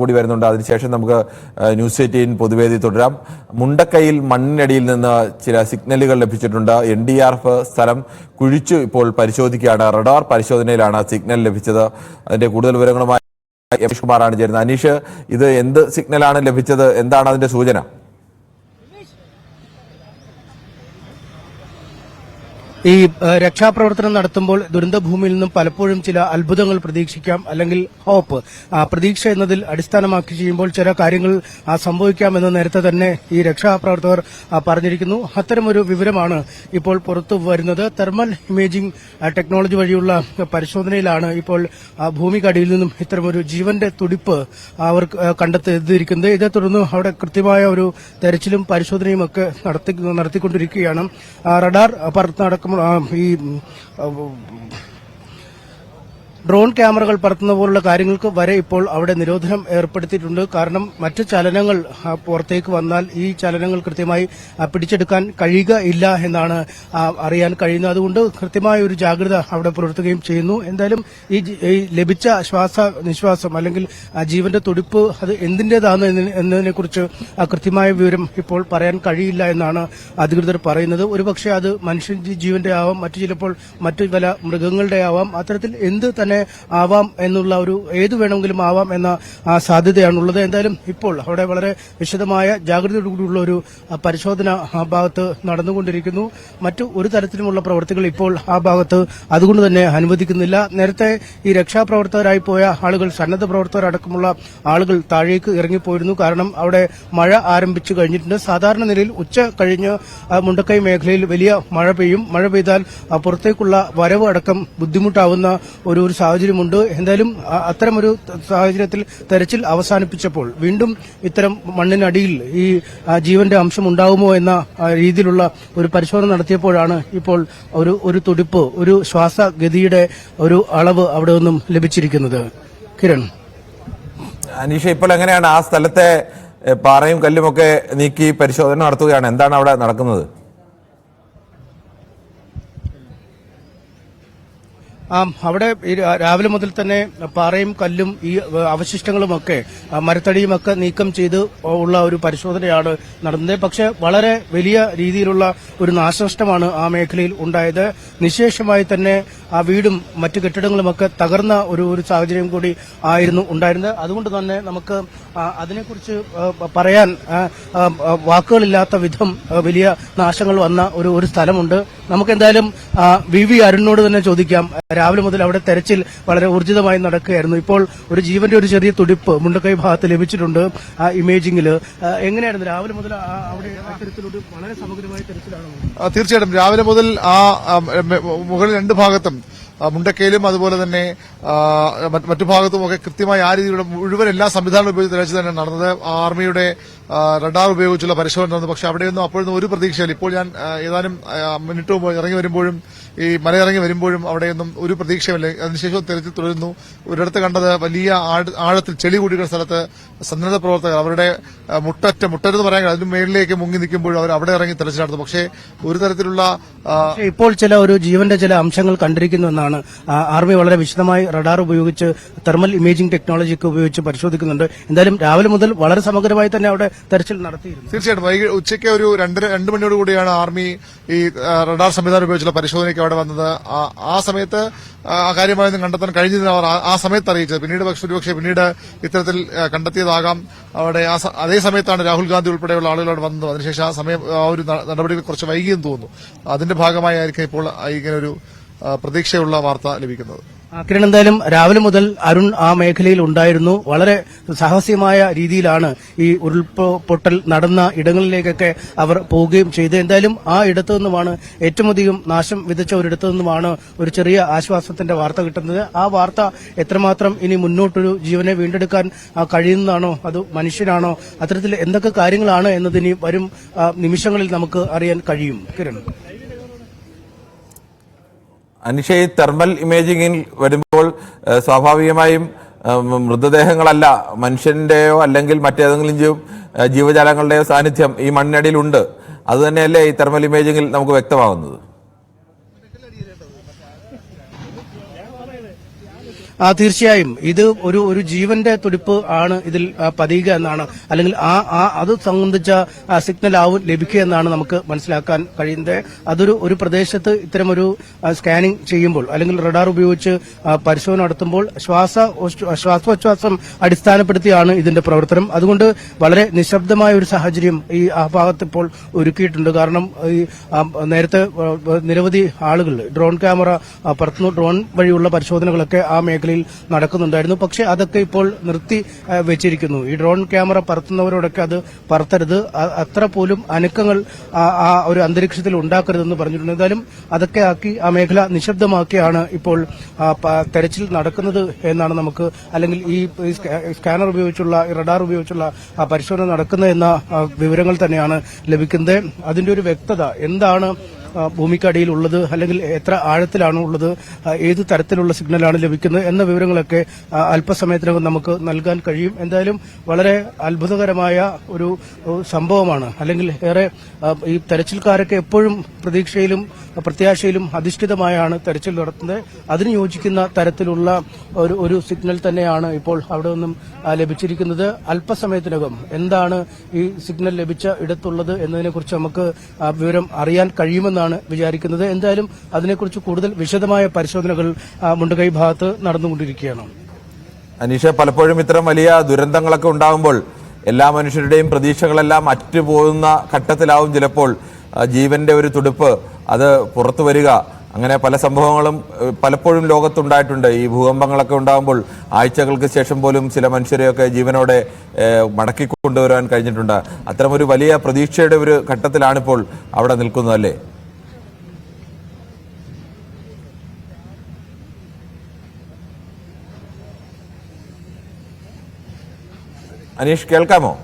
കൂടി വരുന്നുണ്ട്. അതിനുശേഷം നമുക്ക് ന്യൂസ് 18 പൊതുവേദി തുടരാം. മുണ്ടക്കൈയിൽ മണ്ണിനടിയിൽ നിന്ന് ചില സിഗ്നലുകൾ ലഭിച്ചിട്ടുണ്ട്. NDRF സ്ഥലം കുഴിച്ചു ഇപ്പോൾ പരിശോധിക്കുകയാണ്. റഡാർ പരിശോധനയിലാണ് സിഗ്നൽ ലഭിച്ചത്. അതിന്റെ കൂടുതൽ വിവരങ്ങളുമായി അനീഷ് കുമാറാണ് ചേരുന്നത്. അനീഷ്, ഇത് എന്ത് സിഗ്നലാണ് ലഭിച്ചത്? എന്താണ് അതിന്റെ സൂചന? ഈ രക്ഷാപ്രവർത്തനം നടത്തുമ്പോൾ ദുരന്തഭൂമിയിൽ നിന്നും പലപ്പോഴും ചില അത്ഭുതങ്ങൾ പ്രതീക്ഷിക്കാം, അല്ലെങ്കിൽ ഹോപ്പ്, പ്രതീക്ഷ എന്നതിൽ അടിസ്ഥാനമാക്കി ചെയ്യുമ്പോൾ ചില കാര്യങ്ങൾ സംഭവിക്കാമെന്ന് നേരത്തെ തന്നെ ഈ രക്ഷാപ്രവർത്തകർ പറഞ്ഞിരിക്കുന്നു. അത്തരമൊരു വിവരമാണ് ഇപ്പോൾ പുറത്തു വരുന്നത്. തെർമൽ ഇമേജിംഗ് ടെക്നോളജി വഴിയുള്ള പരിശോധനയിലാണ് ഇപ്പോൾ ഭൂമിക്കടിയിൽ നിന്നും ഇത്തരമൊരു ജീവന്റെ തുടിപ്പ് അവർ കണ്ടെത്തിയിരിക്കുന്നത്. ഇതേ തുടർന്ന് അവിടെ കൃത്യമായ ഒരു തെരച്ചിലും പരിശോധനയും ഒക്കെ നടത്തിക്കൊണ്ടിരിക്കുകയാണ്. റഡാർ പറത്തടക്കം ഈ ഡ്രോൺ ക്യാമറകൾ പറത്തുന്ന പോലുള്ള കാര്യങ്ങൾക്ക് വരെ ഇപ്പോൾ അവിടെ നിരോധനം ഏർപ്പെടുത്തിയിട്ടുണ്ട്. കാരണം മറ്റ് ചലനങ്ങൾ പുറത്തേക്ക് വന്നാൽ ഈ ചലനങ്ങൾ കൃത്യമായി പിടിച്ചെടുക്കാൻ കഴിയുക ഇല്ല എന്നാണ് അറിയാൻ കഴിയുന്നത്. അതുകൊണ്ട് കൃത്യമായ ഒരു ജാഗ്രത അവിടെ പുലർത്തുകയും ചെയ്യുന്നു. എന്തായാലും ഈ ലഭിച്ച നിശ്വാസം അല്ലെങ്കിൽ ജീവന്റെ തുടിപ്പ് അത് എന്തിന്റേതാണ് എന്നതിനെക്കുറിച്ച് കൃത്യമായ വിവരം ഇപ്പോൾ പറയാൻ കഴിയില്ല എന്നാണ് അധികൃതർ പറയുന്നത്. ഒരുപക്ഷെ അത് മനുഷ്യ ജീവന്റെ ആവാം, ചിലപ്പോൾ മറ്റു പല മൃഗങ്ങളുടെ ആവാം. അത്തരത്തിൽ എന്ത് തന്നെ ആവാം എന്നുള്ള ഒരു ഏത് വേണമെങ്കിലും ആവാം എന്ന സാധ്യതയാണുള്ളത്. എന്തായാലും ഇപ്പോൾ അവിടെ വളരെ വിശദമായ ജാഗ്രതയോടുകൂടിയുള്ള ഒരു പരിശോധന ആ ഭാഗത്ത് നടന്നുകൊണ്ടിരിക്കുന്നു. മറ്റു ഒരു തരത്തിലുമുള്ള പ്രവർത്തികൾ ഇപ്പോൾ ആ ഭാഗത്ത് അതുകൊണ്ട് തന്നെ അനുവദിക്കുന്നില്ല. നേരത്തെ ഈ രക്ഷാപ്രവർത്തകരായി പോയ ആളുകൾ, സന്നദ്ധ പ്രവർത്തകരടക്കമുള്ള ആളുകൾ താഴേക്ക് ഇറങ്ങിപ്പോയിരുന്നു. കാരണം അവിടെ മഴ ആരംഭിച്ചു കഴിഞ്ഞിട്ടുണ്ട്. സാധാരണ നിലയിൽ ഉച്ച കഴിഞ്ഞ് മുണ്ടക്കൈ മേഖലയിൽ വലിയ മഴ പെയ്യും. മഴ പെയ്താൽ പുറത്തേക്കുള്ള വരവ് അടക്കം ബുദ്ധിമുട്ടാവുന്ന ഒരു സാഹചര്യമുണ്ട്. എന്തായാലും അത്തരമൊരു സാഹചര്യത്തിൽ തെരച്ചിൽ അവസാനിപ്പിച്ചപ്പോൾ വീണ്ടും ഇത്തരം മണ്ണിനടിയിൽ ഈ ജീവന്റെ അംശം ഉണ്ടാകുമോ എന്ന രീതിയിലുള്ള ഒരു പരിശോധന നടത്തിയപ്പോഴാണ് ഇപ്പോൾ ഒരു തുടിപ്പ്, ഒരു ശ്വാസഗതിയുടെ ഒരു അളവ് അവിടെ നിന്നും ലഭിച്ചിരിക്കുന്നത്. കിരൺ, അനീഷ, ഇപ്പോൾ എങ്ങനെയാണ് ആ സ്ഥലത്തെ പാറയും കല്ലുമൊക്കെ നീക്കി പരിശോധന നടത്തുകയാണ്? എന്താണ് അവിടെ നടക്കുന്നത്? അവിടെ രാവിലെ മുതൽ തന്നെ പാറയും കല്ലും ഈ അവശിഷ്ടങ്ങളുമൊക്കെ മരത്തടിയുമൊക്കെ നീക്കം ചെയ്ത് ഉള്ള ഒരു പരിശോധനയാണ് നടന്നത്. പക്ഷെ വളരെ വലിയ രീതിയിലുള്ള ഒരു നാശനഷ്ടമാണ് ആ മേഖലയിൽ ഉണ്ടായത്. നിശേഷമായി തന്നെ ആ വീടും മറ്റു കെട്ടിടങ്ങളുമൊക്കെ തകർന്ന ഒരു സാഹചര്യം കൂടി ആയിരുന്നു ഉണ്ടായിരുന്നത്. അതുകൊണ്ട് തന്നെ നമുക്ക് അതിനെക്കുറിച്ച് പറയാൻ വാക്കുകളില്ലാത്ത വിധം വലിയ നാശങ്ങൾ വന്ന ഒരു സ്ഥലമുണ്ട്. നമുക്കെന്തായാലും വി അരുണിനോട് തന്നെ ചോദിക്കാം. രാവിലെ മുതൽ അവിടെ തെരച്ചിൽ വളരെ ഊർജിതമായി നടക്കുകയായിരുന്നു. ഇപ്പോൾ ഒരു ജീവന്റെ ഒരു ചെറിയ തുടിപ്പ് മുണ്ടക്കൈ ഭാഗത്ത് ലഭിച്ചിട്ടുണ്ട് ഇമേജിംഗിൽ. എങ്ങനെയായിരുന്നു രാവിലെ മുതൽ അവിടെ അത്തരത്തിലൊരു വളരെ സമഗ്രമായ തെരച്ചിലാണ്? തീർച്ചയായിട്ടും രാവിലെ മുതൽ മുകളിൽ രണ്ട് ഭാഗത്തും മുണ്ടക്കയിലും അതുപോലെ തന്നെ മറ്റു ഭാഗത്തുമൊക്കെ കൃത്യമായി ആ രീതിയിലുള്ള മുഴുവൻ എല്ലാ സംവിധാനങ്ങളും ഉപയോഗിച്ച് തെരച്ചിൽ തന്നെ നടന്നത്. ആർമിയുടെ റഡാർ ഉപയോഗിച്ചുള്ള പരിശോധന നടന്നു. പക്ഷെ അവിടെയൊന്നും അപ്പോഴൊന്നും ഒരു പ്രതീക്ഷയില്ല. ഇപ്പോൾ ഞാൻ ഏതാനും മിനിറ്റ് മുമ്പ് ഇറങ്ങി വരുമ്പോഴും ഈ മലയിറങ്ങി വരുമ്പോഴും അവിടെയൊന്നും ഒരു പ്രതീക്ഷയുമില്ല. അതിനുശേഷം തെരച്ചിൽ തുടരുന്നു. ഒരിടത്ത് കണ്ടത് വലിയ ആഴത്തിൽ ചെളി കൂടിയ സ്ഥലത്ത് സന്നദ്ധ പ്രവർത്തകർ അവരുടെ മുട്ടെന്ന് പറയാൻ അതിന് മേളിലേക്ക് മുങ്ങി നിൽക്കുമ്പോഴും അവർ അവിടെ ഇറങ്ങി തെരച്ചിൽ നടത്തും. പക്ഷേ ഒരു തരത്തിലുള്ള ഇപ്പോൾ ചില ഒരു ജീവന്റെ ചില അംശങ്ങൾ കണ്ടിരിക്കുന്നു എന്നാണ് ആർമി വളരെ വിശദമായി റഡാർ ഉപയോഗിച്ച് തെർമൽ ഇമേജിംഗ് ടെക്നോളജി ഒക്കെ ഉപയോഗിച്ച് പരിശോധിക്കുന്നുണ്ട്. എന്തായാലും രാവിലെ മുതൽ വളരെ സമഗ്രമായി തന്നെ അവിടെ തെരച്ചിൽ നടത്തിയിരുന്നു. തീർച്ചയായിട്ടും ഉച്ചയ്ക്ക് ഒരു 2 മണിയോട് കൂടിയാണ് ആർമി ഈ റഡാർ സംവിധാനം ഉപയോഗിച്ചുള്ള പരിശോധനയ്ക്ക് അവിടെ വന്നത്. ആ സമയത്ത് കാര്യമായൊന്നും കണ്ടെത്താൻ കഴിഞ്ഞതെന്ന് അവർ ആ സമയത്ത് അറിയിച്ചത്. പിന്നീട് ഒരുപക്ഷെ പിന്നീട് ഇത്തരത്തിൽ കണ്ടെത്തിയതാകാം. അവിടെ അതേ സമയത്താണ് രാഹുൽ ഗാന്ധി ഉൾപ്പെടെയുള്ള ആളുകൾ അവിടെ വന്നത്. അതിനുശേഷം ആ ഒരു നടപടികൾ കുറച്ച് വൈകിയെന്ന് തോന്നുന്നു. അതിന്റെ ഭാഗമായിരിക്കും ഇപ്പോൾ ഇങ്ങനെ ഒരു പ്രതീക്ഷയുള്ള വാർത്ത ലഭിക്കുന്നത്. കിരൺ, എന്തായാലും രാവിലെ മുതൽ അരുൺ ആ മേഖലയിൽ ഉണ്ടായിരുന്നു. വളരെ സാഹസികമായ രീതിയിലാണ് ഈ ഉരുൾപൊട്ടൽ നടന്ന ഇടങ്ങളിലേക്കൊക്കെ അവർ പോവുകയും ചെയ്തു. എന്തായാലും ആ ഇടത്തു നിന്നുമാണ് ഏറ്റവും അധികം നാശം വിതച്ച ഒരിടത്തു നിന്നുമാണ് ഒരു ചെറിയ ആശ്വാസത്തിന്റെ വാർത്ത കിട്ടുന്നത്. ആ വാർത്ത എത്രമാത്രം ഇനി മുന്നോട്ടൊരു ജീവനെ വീണ്ടെടുക്കാൻ കഴിയുന്നതാണോ അതോ മനുഷ്യനാണോ, അത്തരത്തിൽ എന്തൊക്കെ കാര്യങ്ങളാണ് എന്നതിനി വരും നിമിഷങ്ങളിൽ നമുക്ക് അറിയാൻ കഴിയും. കിരൺ, അനീഷ, ഈ തെർമൽ ഇമേജിംഗിൽ വരുമ്പോൾ സ്വാഭാവികമായും മൃതദേഹങ്ങളല്ല, മനുഷ്യന്റെയോ അല്ലെങ്കിൽ മറ്റേതെങ്കിലും ജീവജാലങ്ങളുടെയോ സാന്നിധ്യം ഈ മണ്ണിനടിയിലുണ്ട്. അതുതന്നെയല്ലേ ഈ തെർമൽ ഇമേജിംഗിൽ നമുക്ക് വ്യക്തമാകുന്നത്? തീർച്ചയായും ഇത് ഒരു ജീവന്റെ തുടിപ്പ് ആണ് ഇതിൽ പതിയുക എന്നാണ്, അല്ലെങ്കിൽ അത് സംബന്ധിച്ച സിഗ്നൽ ആവും ലഭിക്കുക എന്നാണ് നമുക്ക് മനസ്സിലാക്കാൻ കഴിയുന്നത്. ഒരു പ്രദേശത്ത് ഇത്തരമൊരു സ്കാനിംഗ് ചെയ്യുമ്പോൾ അല്ലെങ്കിൽ റഡാർ ഉപയോഗിച്ച് പരിശോധന നടത്തുമ്പോൾ ശ്വാസോച്ഛ്വാസം അടിസ്ഥാനപ്പെടുത്തിയാണ് ഇതിന്റെ പ്രവർത്തനം. അതുകൊണ്ട് വളരെ നിശബ്ദമായ ഒരു സാഹചര്യം ആ ഭാഗത്ത് ഇപ്പോൾ ഒരുക്കിയിട്ടുണ്ട്. കാരണം ഈ നേരത്തെ നിരവധി ആളുകൾ ഡ്രോൺ ക്യാമറ പറത്തുന്നു, ഡ്രോൺ വഴിയുള്ള പരിശോധനകളൊക്കെ ആ മേഖലയിൽ നടക്കുന്നുണ്ടായിരുന്നു. പക്ഷേ അതൊക്കെ ഇപ്പോൾ നിർത്തി വെച്ചിരിക്കുന്നു. ഈ ഡ്രോൺ ക്യാമറ പറത്തുന്നവരോടൊക്കെ അത് പറത്തരുത്, അത്ര പോലും അനക്കങ്ങൾ ആ ഒരു അന്തരീക്ഷത്തിൽ ഉണ്ടാക്കരുതെന്ന് പറഞ്ഞിട്ടുണ്ട്. എന്തായാലും അതൊക്കെ ആക്കി ആ മേഖല നിശബ്ദമാക്കിയാണ് ഇപ്പോൾ തെരച്ചിൽ നടക്കുന്നത് എന്നാണ് നമുക്ക്, അല്ലെങ്കിൽ ഈ സ്കാനർ ഉപയോഗിച്ചുള്ള റഡാർ ഉപയോഗിച്ചുള്ള പരിശോധന നടക്കുന്നത് എന്ന വിവരങ്ങൾ തന്നെയാണ് ലഭിക്കുന്നത്. അതിന്റെ ഒരു വ്യക്തത എന്താണ് ഭൂമിക്കടിയിൽ ഉള്ളത്, അല്ലെങ്കിൽ എത്ര ആഴത്തിലാണ് ഉള്ളത്, ഏത് തരത്തിലുള്ള സിഗ്നലാണ് ലഭിക്കുന്നത് എന്ന വിവരങ്ങളൊക്കെ അല്പസമയത്തിനകം നമുക്ക് നൽകാൻ കഴിയും. എന്തായാലും വളരെ അത്ഭുതകരമായ ഒരു സംഭവമാണ്. അല്ലെങ്കിൽ ഏറെ ഈ തെരച്ചിൽക്കാരൊക്കെ എപ്പോഴും പ്രതീക്ഷയിലും പ്രത്യാശയിലും അധിഷ്ഠിതമായാണ് തെരച്ചിൽ നടത്തുന്നത്. അതിന് യോജിക്കുന്ന തരത്തിലുള്ള ഒരു സിഗ്നൽ തന്നെയാണ് ഇപ്പോൾ അവിടെ നിന്നും ലഭിച്ചിരിക്കുന്നത്. അല്പസമയത്തിനകം എന്താണ് ഈ സിഗ്നൽ ലഭിച്ച ഇടത്തുള്ളത് എന്നതിനെക്കുറിച്ച് നമുക്ക് വിവരം അറിയാൻ കഴിയുമെന്നാണ് വിചാരിക്കുന്നത്. എന്തായാലും അതിനെക്കുറിച്ച് കൂടുതൽ വിശദമായ പരിശോധനകൾ മുണ്ടകൈ ഭാഗത്ത് നടന്നുകൊണ്ടിരിക്കുകയാണ്. അനീഷ, പലപ്പോഴും ഇത്തരം വലിയ ദുരന്തങ്ങളൊക്കെ ഉണ്ടാകുമ്പോൾ എല്ലാ മനുഷ്യരുടെയും പ്രതീക്ഷകളെല്ലാം അറ്റുപോകുന്ന ഘട്ടത്തിലാവും ചിലപ്പോൾ ജീവന്റെ ഒരു തുടിപ്പ് അത് പുറത്തു വരിക. അങ്ങനെ പല സംഭവങ്ങളും പലപ്പോഴും ലോകത്തുണ്ടായിട്ടുണ്ട്. ഈ ഭൂകമ്പങ്ങളൊക്കെ ഉണ്ടാകുമ്പോൾ ആഴ്ചകൾക്ക് ശേഷം പോലും ചില മനുഷ്യരെയൊക്കെ ജീവനോടെ മടക്കി കൊണ്ടുവരാൻ കഴിഞ്ഞിട്ടുണ്ട്. അത്തരമൊരു വലിയ പ്രതീക്ഷയുടെ ഒരു ഘട്ടത്തിലാണിപ്പോൾ അവിടെ നിൽക്കുന്നതല്ലേ? അനീഷ്, കേൾക്കാമോ?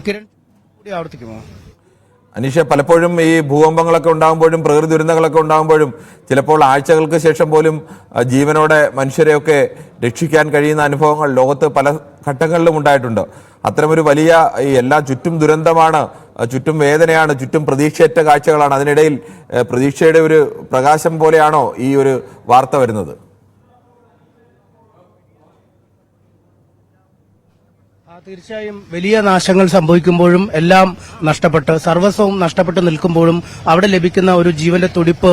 കിരൺ കൂടി ആവർത്തിക്കുമോ? അനീഷ, പലപ്പോഴും ഈ ഭൂകമ്പങ്ങളൊക്കെ ഉണ്ടാകുമ്പോഴും പ്രകൃതി ദുരന്തങ്ങളൊക്കെ ഉണ്ടാകുമ്പോഴും ചിലപ്പോൾ ആഴ്ചകൾക്ക് ശേഷം പോലും ജീവനോടെ മനുഷ്യരെയൊക്കെ രക്ഷിക്കാൻ കഴിയുന്ന അനുഭവങ്ങൾ ലോകത്ത് പല ഘട്ടങ്ങളിലും ഉണ്ടായിട്ടുണ്ട്. അത്തരമൊരു വലിയ എല്ലാം ചുറ്റും ദുരന്തമാണ്, ചുറ്റും വേദനയാണ്, ചുറ്റും പ്രതീക്ഷയറ്റ കാഴ്ചകളാണ്. അതിനിടയിൽ പ്രതീക്ഷയുടെ ഒരു പ്രകാശം പോലെയാണോ ഈ ഒരു വാർത്ത വരുന്നത്? തീർച്ചയായും വലിയ നാശങ്ങൾ സംഭവിക്കുമ്പോഴും എല്ലാം നഷ്ടപ്പെട്ട് സർവസ്വവും നഷ്ടപ്പെട്ട് നിൽക്കുമ്പോഴും അവിടെ ലഭിക്കുന്ന ഒരു ജീവന്റെ തുടിപ്പ്,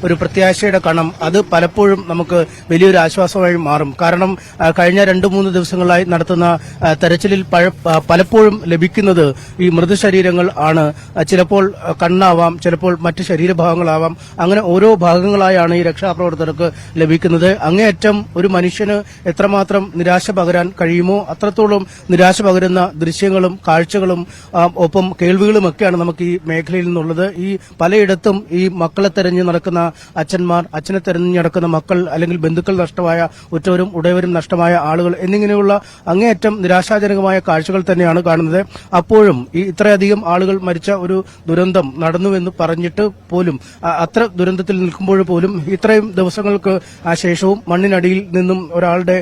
ഒരു പ്രത്യാശയുടെ കണം, അത് പലപ്പോഴും നമുക്ക് വലിയൊരു ആശ്വാസമായി മാറും. കാരണം കഴിഞ്ഞ 2-3 ദിവസങ്ങളായി നടത്തുന്ന തെരച്ചിലിൽ പലപ്പോഴും ലഭിക്കുന്നത് ഈ മൃതശരീരങ്ങൾ ആണ്. ചിലപ്പോൾ കണ്ണാവാം, ചിലപ്പോൾ മറ്റ് ശരീരഭാഗങ്ങളാവാം. അങ്ങനെ ഓരോ ഭാഗങ്ങളായാണ് ഈ രക്ഷാപ്രവർത്തകർക്ക് ലഭിക്കുന്നത്. അങ്ങേയറ്റം ഒരു മനുഷ്യന് എത്രമാത്രം നിരാശ പകരാൻ കഴിയുമോ അത്രത്തോളം നിരാശ പകരുന്ന ദൃശ്യങ്ങളും കാഴ്ചകളും ഒപ്പം കേൾവികളുമൊക്കെയാണ് നമുക്ക് ഈ മേഖലയിൽ നിന്നുള്ളത്. ഈ പലയിടത്തും ഈ മക്കളെ തെരഞ്ഞു നടക്കുന്ന അച്ഛന്മാർ, അച്ഛനെ തെരഞ്ഞു നടക്കുന്ന മക്കൾ, അല്ലെങ്കിൽ ബന്ധുക്കൾ നഷ്ടമായ ഉറ്റവരും ഉടയവരും നഷ്ടമായ ആളുകൾ എന്നിങ്ങനെയുള്ള അങ്ങേയറ്റം നിരാശാജനകമായ കാഴ്ചകൾ തന്നെയാണ് കാണുന്നത്. അപ്പോഴും ഈ ഇത്രയധികം ആളുകൾ മരിച്ച ഒരു ദുരന്തം നടന്നുവെന്ന് പറഞ്ഞിട്ട് പോലും, അത്ര ദുരന്തത്തിൽ നിൽക്കുമ്പോൾ പോലും ഇത്രയും ദിവസങ്ങൾക്ക് ശേഷവും മണ്ണിനടിയിൽ നിന്നും ഒരാളുടെ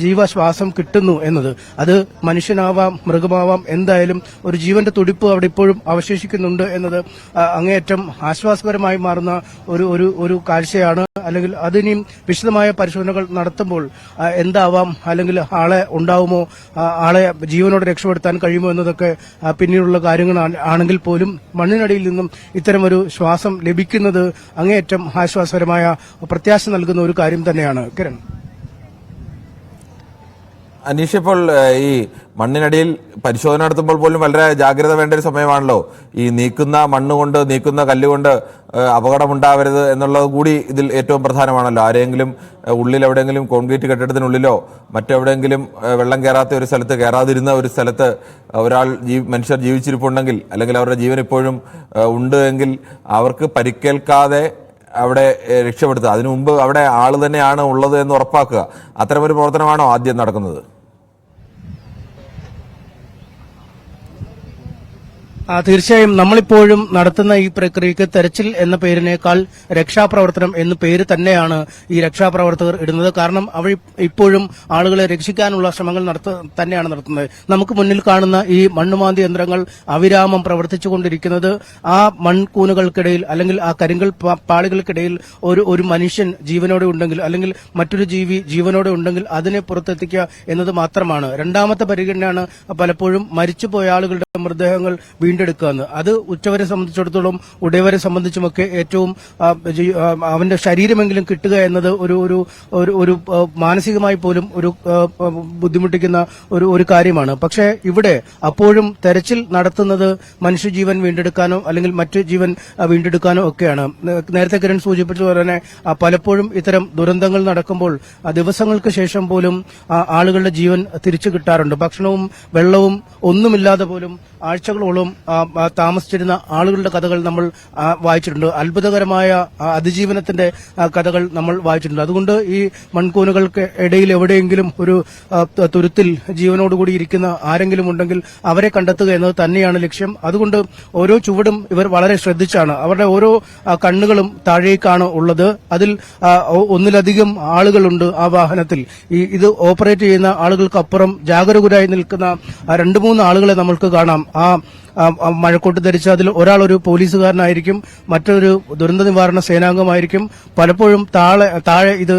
ജീവശ്വാസം കിട്ടുന്നു എന്നത്, അത് മനുഷ്യനാവാം മൃഗമാവാം, എന്തായാലും ഒരു ജീവന്റെ തുടിപ്പ് അവിടെ ഇപ്പോഴും അവശേഷിക്കുന്നുണ്ട് എന്നത് അങ്ങേയറ്റം ആശ്വാസകരമായി മാറുന്ന ഒരു കാഴ്ചയാണ്. അല്ലെങ്കിൽ അതിനെയും വിശദമായ പരിശോധനകൾ നടത്തുമ്പോൾ എന്താവാം, അല്ലെങ്കിൽ ആളെ ഉണ്ടാവുമോ, ആളെ ജീവനോടെ രക്ഷപ്പെടുത്താൻ കഴിയുമോ എന്നതൊക്കെ പിന്നീടുള്ള കാര്യങ്ങൾ ആണെങ്കിൽ പോലും മണ്ണിനടിയിൽ നിന്നും ഇത്തരമൊരു ശ്വാസം ലഭിക്കുന്നത് അങ്ങേയറ്റം ആശ്വാസകരമായ പ്രത്യാശ നൽകുന്ന ഒരു കാര്യം തന്നെയാണ്. കിരൺ, അനീഷ്, ഇപ്പോൾ ഈ മണ്ണിനടിയിൽ പരിശോധന നടത്തുമ്പോൾ പോലും വളരെ ജാഗ്രത വേണ്ട ഒരു സമയമാണല്ലോ. ഈ നീക്കുന്ന മണ്ണുകൊണ്ട്, നീക്കുന്ന കല്ലുകൊണ്ട് അപകടമുണ്ടാവരുത് എന്നുള്ളത് കൂടി ഇതിൽ ഏറ്റവും പ്രധാനമാണല്ലോ. ആരെങ്കിലും ഉള്ളിൽ എവിടെയെങ്കിലും കോൺക്രീറ്റ് കെട്ടിടത്തിനുള്ളിലോ മറ്റെവിടെയെങ്കിലും വെള്ളം കയറാത്ത ഒരു സ്ഥലത്ത്, കയറാതിരുന്ന ഒരു സ്ഥലത്ത് മനുഷ്യർ ജീവിച്ചിരിപ്പുണ്ടെങ്കിൽ, അല്ലെങ്കിൽ അവരുടെ ജീവൻ ഇപ്പോഴും ഉണ്ട് എങ്കിൽ അവർക്ക് പരിക്കേൽക്കാതെ അവിടെ രക്ഷപ്പെടുത്തുക, അതിനു മുമ്പ് അവിടെ ആള് തന്നെയാണ് ഉള്ളത് എന്ന് ഉറപ്പാക്കുക, അത്തരമൊരു പ്രവർത്തനമാണോ ആദ്യം നടക്കുന്നത്? തീർച്ചയായും നമ്മളിപ്പോഴും നടത്തുന്ന ഈ പ്രക്രിയക്ക് തെരച്ചിൽ എന്ന പേരിനേക്കാൾ രക്ഷാപ്രവർത്തനം എന്ന പേര് തന്നെയാണ് ഈ രക്ഷാപ്രവർത്തകർ ഇടുന്നത്. കാരണം അവർ ഇപ്പോഴും ആളുകളെ രക്ഷിക്കാനുള്ള ശ്രമങ്ങൾ തന്നെയാണ് നടത്തുന്നത്. നമുക്ക് മുന്നിൽ കാണുന്ന ഈ മണ്ണുമാന്തി യന്ത്രങ്ങൾ അവിരാമം പ്രവർത്തിച്ചുകൊണ്ടിരിക്കുന്നത് ആ മൺകൂനുകൾക്കിടയിൽ അല്ലെങ്കിൽ ആ കരിങ്കൽ പാളികൾക്കിടയിൽ ഒരു മനുഷ്യൻ ജീവനോടെ ഉണ്ടെങ്കിൽ അല്ലെങ്കിൽ മറ്റൊരു ജീവി ജീവനോടെ ഉണ്ടെങ്കിൽ അതിനെ പുറത്തെത്തിക്കുക എന്നത് മാത്രമാണ്. രണ്ടാമത്തെ പരിഗണനയാണ് പലപ്പോഴും മരിച്ചുപോയ ആളുകളുടെ മൃതദേഹങ്ങൾ വീണ്ടെടുക്കുക. അത് ഉച്ചവരെ സംബന്ധിച്ചിടത്തോളം ഉടയവരെ സംബന്ധിച്ചുമൊക്കെ ഏറ്റവും അവന്റെ ശരീരമെങ്കിലും കിട്ടുക എന്നത് ഒരു മാനസികമായി പോലും ഒരു ബുദ്ധിമുട്ടിക്കുന്ന ഒരു കാര്യമാണ്. പക്ഷേ ഇവിടെ അപ്പോഴും തെരച്ചിൽ നടത്തുന്നത് മനുഷ്യജീവൻ വീണ്ടെടുക്കാനോ അല്ലെങ്കിൽ മറ്റു ജീവൻ വീണ്ടെടുക്കാനോ ഒക്കെയാണ്. നേരത്തെ കിരൺ സൂചിപ്പിച്ചതുപോലെ തന്നെ പലപ്പോഴും ഇത്തരം ദുരന്തങ്ങൾ നടക്കുമ്പോൾ ദിവസങ്ങൾക്ക് ശേഷം പോലും ആളുകളുടെ ജീവൻ തിരിച്ചു കിട്ടാറുണ്ട്. ഭക്ഷണവും വെള്ളവും ഒന്നുമില്ലാതെ പോലും ആഴ്ചകളോളം താമസിച്ചിരുന്ന ആളുകളുടെ കഥകൾ നമ്മൾ വായിച്ചിട്ടുണ്ട്. അത്ഭുതകരമായ അതിജീവനത്തിന്റെ കഥകൾ നമ്മൾ വായിച്ചിട്ടുണ്ട്. അതുകൊണ്ട് ഈ മൺകൂനുകൾക്ക് ഇടയിൽ എവിടെയെങ്കിലും ഒരു തുരുത്തിൽ ജീവനോടുകൂടി ഇരിക്കുന്ന ആരെങ്കിലും ഉണ്ടെങ്കിൽ അവരെ കണ്ടെത്തുക എന്നത് തന്നെയാണ് ലക്ഷ്യം. അതുകൊണ്ട് ഓരോ ചുവടും ഇവർ വളരെ ശ്രദ്ധിച്ചാണ്. അവരുടെ ഓരോ കണ്ണുകളും താഴേക്കാണ് ഉള്ളത്. അതിൽ ഒന്നിലധികം ആളുകളുണ്ട് ആ വാഹനത്തിൽ. ഇത് ഓപ്പറേറ്റ് ചെയ്യുന്ന ആളുകൾക്കപ്പുറം ജാഗരൂകരായി നിൽക്കുന്ന 2-3 ആളുകളെ നമ്മൾക്ക് കാണാം. മഴക്കോട്ട് ധരിച്ച അതിൽ ഒരാൾ ഒരു പോലീസുകാരനായിരിക്കും, മറ്റൊരു ദുരന്ത നിവാരണ സേനാംഗമായിരിക്കും. പലപ്പോഴും താഴെ ഇത്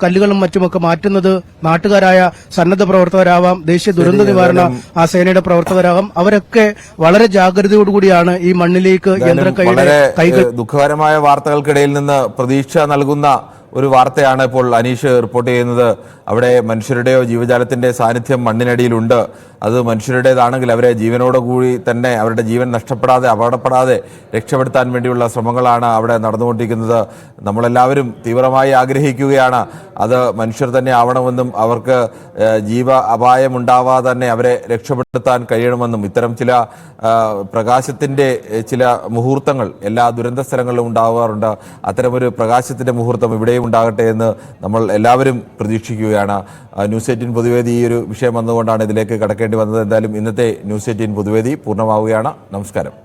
കല്ലുകളും മറ്റുമൊക്കെ മാറ്റുന്നത് നാട്ടുകാരായ സന്നദ്ധ പ്രവർത്തകരാവാം, ദേശീയ ദുരന്ത നിവാരണ ആ സേനയുടെ പ്രവർത്തകരാവാം. അവരൊക്കെ വളരെ ജാഗ്രതയോടുകൂടിയാണ് ഈ മണ്ണിലേക്ക് കൈകൾ. ദുഃഖകരമായ വാർത്തകൾക്കിടയിൽ നിന്ന് പ്രതീക്ഷ നൽകുന്ന ഒരു വാർത്തയാണ് ഇപ്പോൾ അനീഷ് റിപ്പോർട്ട് ചെയ്യുന്നത്. അവിടെ മനുഷ്യരുടെയോ ജീവജാലത്തിന്റെ സാന്നിധ്യം മണ്ണിനടിയിലുണ്ട്. അത് മനുഷ്യരുടേതാണെങ്കിൽ അവരെ ജീവനോടുകൂടി തന്നെ അവരുടെ ജീവൻ നഷ്ടപ്പെടാതെ അപകടപ്പെടാതെ രക്ഷപ്പെടുത്താൻ വേണ്ടിയുള്ള ശ്രമങ്ങളാണ് അവിടെ നടന്നുകൊണ്ടിരിക്കുന്നത്. നമ്മളെല്ലാവരും തീവ്രമായി ആഗ്രഹിക്കുകയാണ് അത് മനുഷ്യർ തന്നെ ആവണമെന്നും അവർക്ക് ജീവ അപായമുണ്ടാവാതെ തന്നെ അവരെ രക്ഷപ്പെടുത്താൻ കഴിയണമെന്നും. ഇത്തരം ചില പ്രകാശത്തിന്റെ ചില മുഹൂർത്തങ്ങൾ എല്ലാ ദുരന്ത സ്ഥലങ്ങളിലും ഉണ്ടാവാറുണ്ട്. അത്തരമൊരു പ്രകാശത്തിന്റെ മുഹൂർത്തം ഇവിടെയും ഉണ്ടാകട്ടെ എന്ന് നമ്മൾ എല്ലാവരും പ്രതീക്ഷിക്കുകയാണ്. ന്യൂസ് 18 പൊതുവേദി ഈ ഒരു വിഷയം വന്നുകൊണ്ടാണ് ഇതിലേക്ക് കടക്കേണ്ടി വന്നത്. എന്തായാലും ഇന്നത്തെ ന്യൂസ് 18 പൊതുവേദി പൂർണ്ണമാവുകയാണ്. നമസ്കാരം.